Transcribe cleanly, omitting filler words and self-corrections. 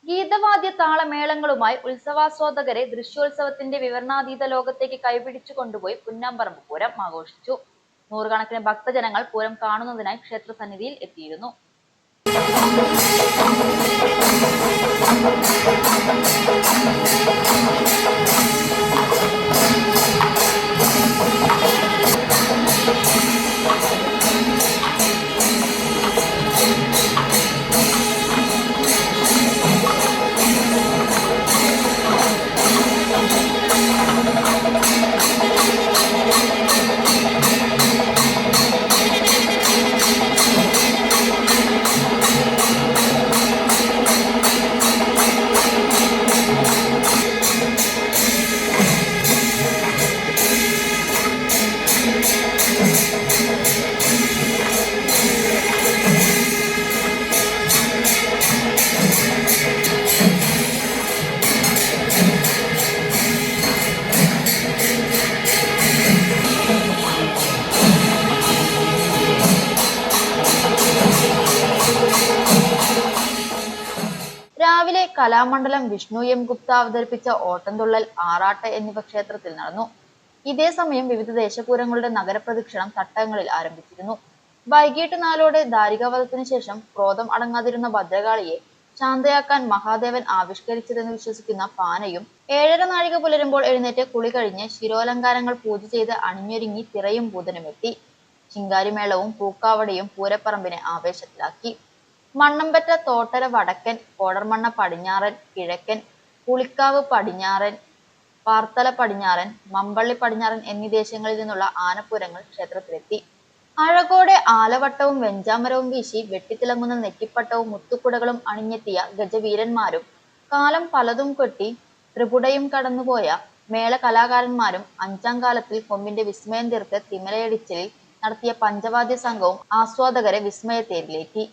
ഗീതവാദ്യ താളമേളങ്ങളുമായി ഉത്സവാസ്വാദകരെ ദൃശ്യോത്സവത്തിന്റെ വിവരണാതീത ലോകത്തേക്ക് കൈപിടിച്ചു കൊണ്ടുപോയി പുന്നാമ്പറമ്പ് പൂരം ആഘോഷിച്ചു. നൂറുകണക്കിന് ഭക്തജനങ്ങൾ പൂരം കാണുന്നതിനായി ക്ഷേത്രസന്നിധിയിൽ എത്തിയിരുന്നു. രാവിലെ കലാമണ്ഡലം വിഷ്ണു എം ഗുപ്ത അവതരിപ്പിച്ച ഓട്ടംതുള്ളൽ, ആറാട്ട് എന്നിവ ക്ഷേത്രത്തിൽ നടന്നു. ഇതേ സമയം വിവിധ ദേശപൂരങ്ങളുടെ നഗരപ്രദക്ഷിണം തട്ടങ്ങളിൽ ആരംഭിച്ചിരുന്നു. വൈകിട്ട് 4 ദാരികാവധത്തിനു ശേഷം ക്രോധം അടങ്ങാതിരുന്ന ഭദ്രകാളിയെ ശാന്തയാക്കാൻ മഹാദേവൻ ആവിഷ്കരിച്ചതെന്ന് വിശ്വസിക്കുന്ന പാനയും 7:30 നാഴിക പുലരുമ്പോൾ എഴുന്നേറ്റ് കുളി കഴിഞ്ഞ് ശിരോലങ്കാരങ്ങൾ പൂജ ചെയ്ത് അണിഞ്ഞൊരുങ്ങി തിറയും പൂതനുമെത്തി. ശിങ്കാരിമേളവും പൂക്കാവടിയും പൂരപ്പറമ്പിനെ ആവേശത്തിലാക്കി. മണ്ണമ്പറ്റ, തോട്ടര വടക്കൻ, കോടർമണ്ണ പടിഞ്ഞാറൻ, കിഴക്കൻ, പുളിക്കാവ് പടിഞ്ഞാറൻ, പാർത്തല പടിഞ്ഞാറൻ, മമ്പള്ളി പടിഞ്ഞാറൻ എന്നീ ദേശങ്ങളിൽ നിന്നുള്ള ആനപ്പൂരങ്ങൾ ക്ഷേത്രത്തിലെത്തി. അഴകോടെ ആലവട്ടവും വെഞ്ചാമരവും വീശി വെട്ടിത്തിളങ്ങുന്ന നെറ്റിപ്പട്ടവും മുത്തുക്കുടകളും അണിഞ്ഞെത്തിയ ഗജവീരന്മാരും കാലം പലതും കൊട്ടി ത്രിപുടയും കടന്നുപോയ മേള കലാകാരന്മാരും 5-ാം കാലത്തിൽ കൊമ്പിന്റെ വിസ്മയം തീർത്ത് തിമലയടിച്ചലിൽ നടത്തിയ പഞ്ചവാദ്യ സംഘവും ആസ്വാദകരെ വിസ്മയത്തേരിലേറ്റി.